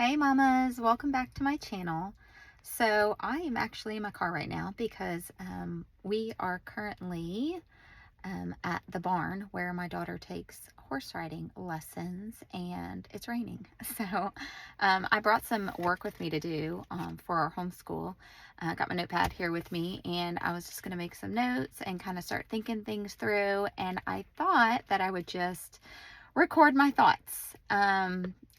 Hey mamas, welcome back to my channel. So I am actually in my car right now because we are currently at the barn where my daughter takes horse riding lessons and it's raining. So I brought some work with me to do for our homeschool. I got my notepad here with me and I was just going to make some notes and kind of start thinking things through. And I thought that I would just record my thoughts.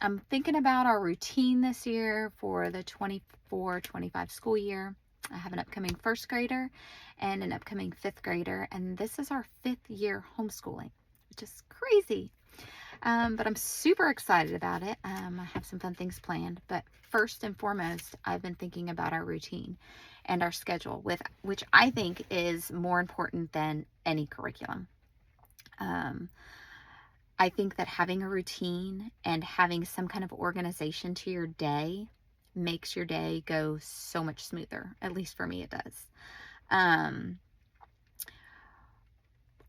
I'm thinking about our routine this year for the 24-25 school year. I have an upcoming first grader and an upcoming fifth grader, and this is our 5th year homeschooling, which is crazy. But I'm super excited about it. I have some fun things planned, but first and foremost, I've been thinking about our routine and our schedule, which I think is more important than any curriculum. I think that having a routine and having some kind of organization to your day makes your day go so much smoother. At least for me, it does.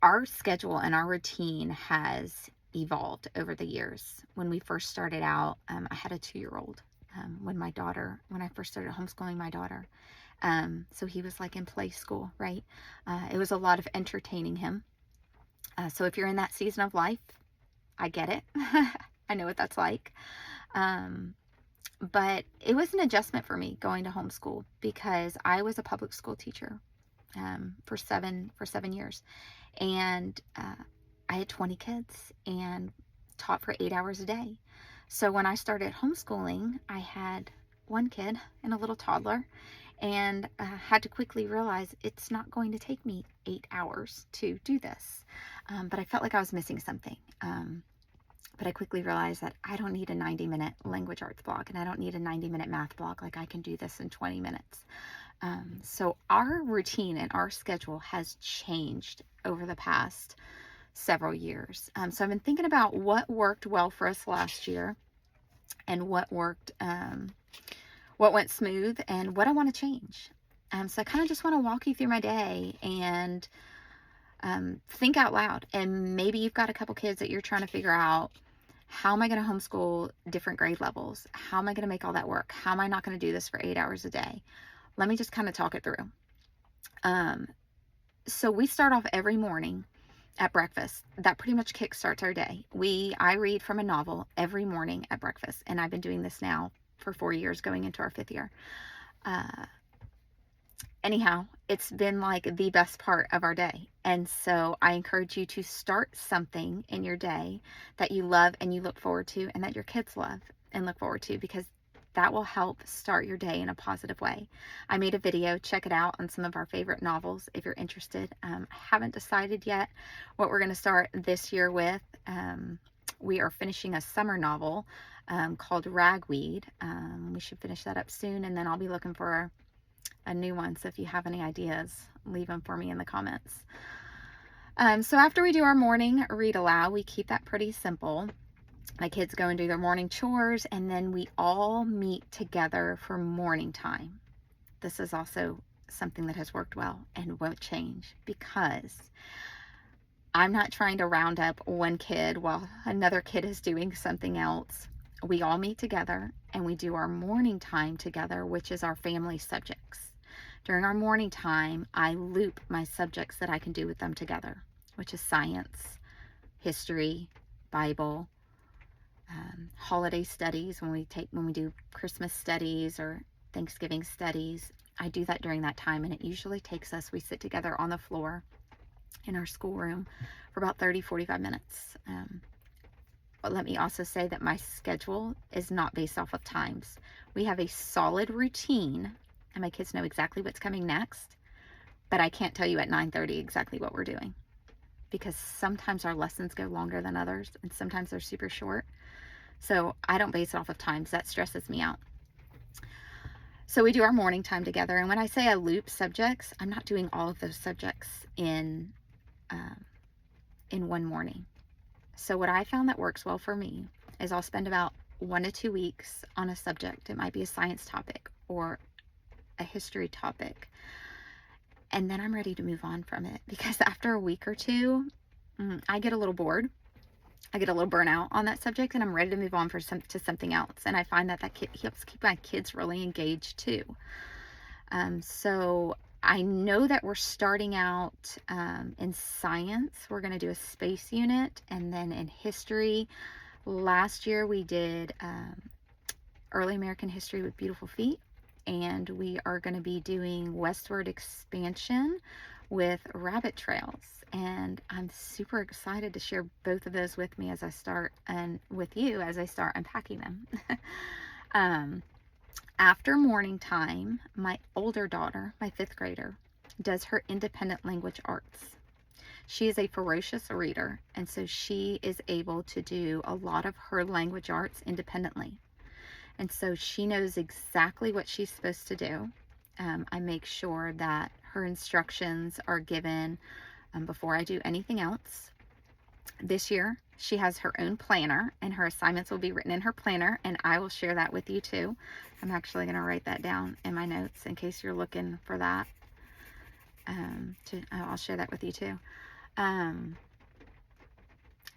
Our schedule and our routine has evolved over the years. When we first started out, I had a 2-year-old when I first started homeschooling my daughter. So he was like in play school, right? It was a lot of entertaining him. So if you're in that season of life, I get it. I know what that's like. But it was an adjustment for me going to homeschool because I was a public school teacher for seven years. And I had 20 kids and taught for 8 hours a day. So when I started homeschooling, I had one kid and a little toddler and had to quickly realize it's not going to take me 8 hours to do this. But I felt like I was missing something. But I quickly realized that I don't need a 90-minute language arts block and I don't need a 90-minute math block. Like I can do this in 20 minutes. So our routine and our schedule has changed over the past several years. So I've been thinking about what worked well for us last year and what went smooth and what I want to change. So I kind of just want to walk you through my day and think out loud. And maybe you've got a couple kids that you're trying to figure out, how am I going to homeschool different grade levels? How am I going to make all that work? How am I not going to do this for 8 hours a day? Let me just kind of talk it through. So we start off every morning at breakfast. That pretty much kickstarts our day. I read from a novel every morning at breakfast, and I've been doing this now for 4 years, going into our 5th year. Anyhow, it's been like the best part of our day. And so I encourage you to start something in your day that you love and you look forward to and that your kids love and look forward to, because that will help start your day in a positive way. I made a video, check it out, on some of our favorite novels if you're interested. I haven't decided yet what we're going to start this year with. We are finishing a summer novel called Ragweed. We should finish that up soon, and then I'll be looking for a new one. So if you have any ideas, leave them for me in the comments. So after we do our morning read aloud, we keep that pretty simple. My kids go and do their morning chores, and then we all meet together for morning time. This is also something that has worked well and won't change, because I'm not trying to round up one kid while another kid is doing something else. We all meet together and we do our morning time together, which is our family subjects. During our morning time, I loop my subjects that I can do with them together, which is science, history, Bible, holiday studies. When we do Christmas studies or Thanksgiving studies, I do that during that time, and it usually takes us, we sit together on the floor in our schoolroom for about 30-45 minutes. But let me also say that my schedule is not based off of times. We have a solid routine, and my kids know exactly what's coming next, but I can't tell you at 9:30 exactly what we're doing, because sometimes our lessons go longer than others, and sometimes they're super short. So I don't base it off of times. That stresses me out. So we do our morning time together, and when I say I loop subjects, I'm not doing all of those subjects in one morning. So what I found that works well for me is I'll spend about 1 to 2 weeks on a subject. It might be a science topic or a history topic, and then I'm ready to move on from it, because after a week or two, I get a little bored I get a little burnout on that subject and I'm ready to move on to something else. And I find that helps keep my kids really engaged too. So I know that we're starting out in science. We're going to do a space unit, and then in history. Last year we did early American history with beautiful feet, and we are going to be doing westward expansion with rabbit trails. And I'm super excited to share both of those with me as I start, and with you as I start unpacking them. After morning time, my older daughter, my 5th grader, does her independent language arts. She is a ferocious reader, and so she is able to do a lot of her language arts independently. And so she knows exactly what she's supposed to do. I make sure that her instructions are given before I do anything else. This year, she has her own planner, and her assignments will be written in her planner, and I will share that with you too. I'm actually going to write that down in my notes in case you're looking for that. I'll share that with you too.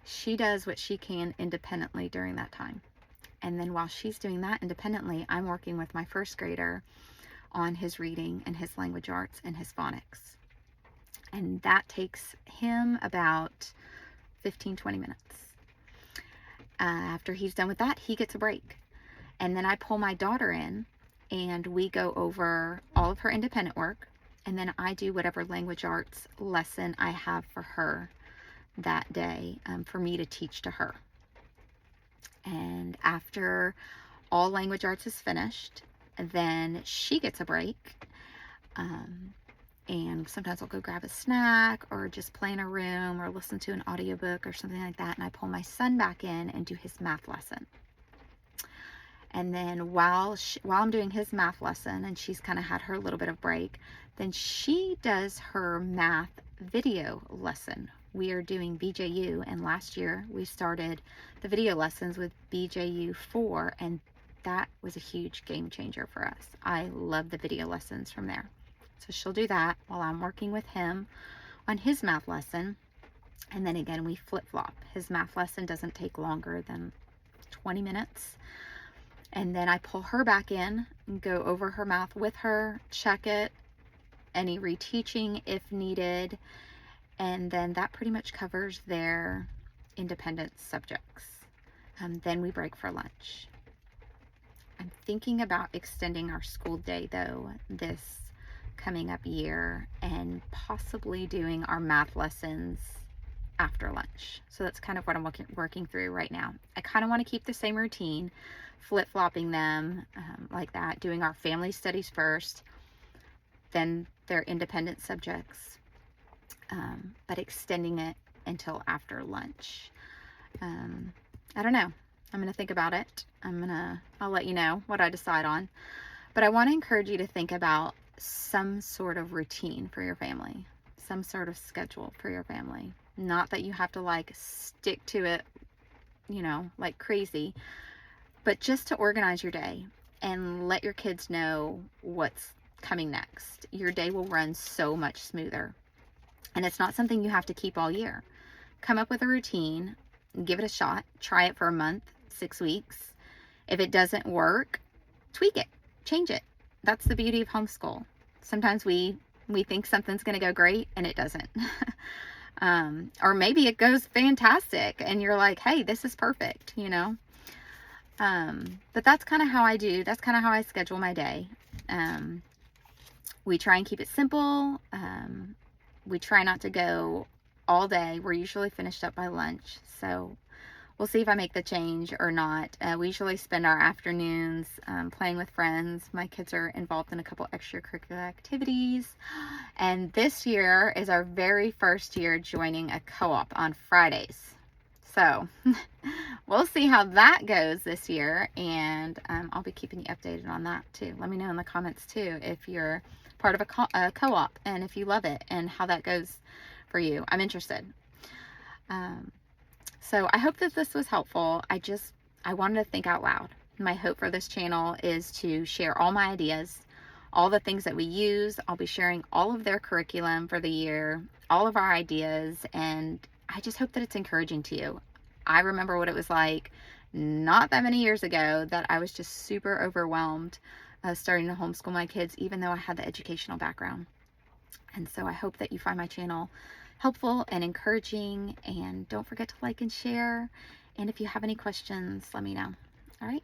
She does what she can independently during that time. And then while she's doing that independently, I'm working with my 1st grader on his reading and his language arts and his phonics. And that takes him about 15-20 minutes. After he's done with that, he gets a break. And then I pull my daughter in, and we go over all of her independent work. And then I do whatever language arts lesson I have for her that day for me to teach to her. And after all language arts is finished, then she gets a break. And sometimes I'll go grab a snack or just play in a room or listen to an audiobook or something like that. And I pull my son back in and do his math lesson. And then while I'm doing his math lesson and she's kind of had her little bit of break, then she does her math video lesson. We are doing BJU, and last year we started the video lessons with BJU 4, and that was a huge game changer for us. I love the video lessons from there. So she'll do that while I'm working with him on his math lesson. And then again, we flip-flop. His math lesson doesn't take longer than 20 minutes. And then I pull her back in and go over her math with her, check it, any reteaching if needed. And then that pretty much covers their independent subjects. Then we break for lunch. I'm thinking about extending our school day though this coming up year, and possibly doing our math lessons after lunch. So that's kind of what I'm working through right now. I kind of want to keep the same routine, flip-flopping them like that, doing our family studies first, then their independent subjects, but extending it until after lunch. I don't know. I'm going to think about it. I'll let you know what I decide on. But I want to encourage you to think about some sort of routine for your family, some sort of schedule for your family. Not that you have to like stick to it, like crazy, but just to organize your day and let your kids know what's coming next. Your day will run so much smoother. And it's not something you have to keep all year. Come up with a routine, give it a shot, try it for a month, 6 weeks. If it doesn't work, tweak it, change it. That's the beauty of homeschool. Sometimes we think something's going to go great and it doesn't. Or maybe it goes fantastic and you're like, hey, this is perfect, But that's kind of how I do. That's kind of how I schedule my day. We try and keep it simple. We try not to go all day. We're usually finished up by lunch. So we'll see if I make the change or not. We usually spend our afternoons playing with friends. My kids are involved in a couple extracurricular activities. And this year is our very first year joining a co-op on Fridays. So we'll see how that goes this year. And I'll be keeping you updated on that too. Let me know in the comments too if you're part of a co-op and if you love it and how that goes for you. I'm interested. So I hope that this was helpful. I wanted to think out loud. My hope for this channel is to share all my ideas, all the things that we use. I'll be sharing all of their curriculum for the year, all of our ideas, and I just hope that it's encouraging to you. I remember what it was like not that many years ago that I was just super overwhelmed starting to homeschool my kids, even though I had the educational background. And so I hope that you find my channel helpful and encouraging. And don't forget to like and share. And if you have any questions, let me know. All right.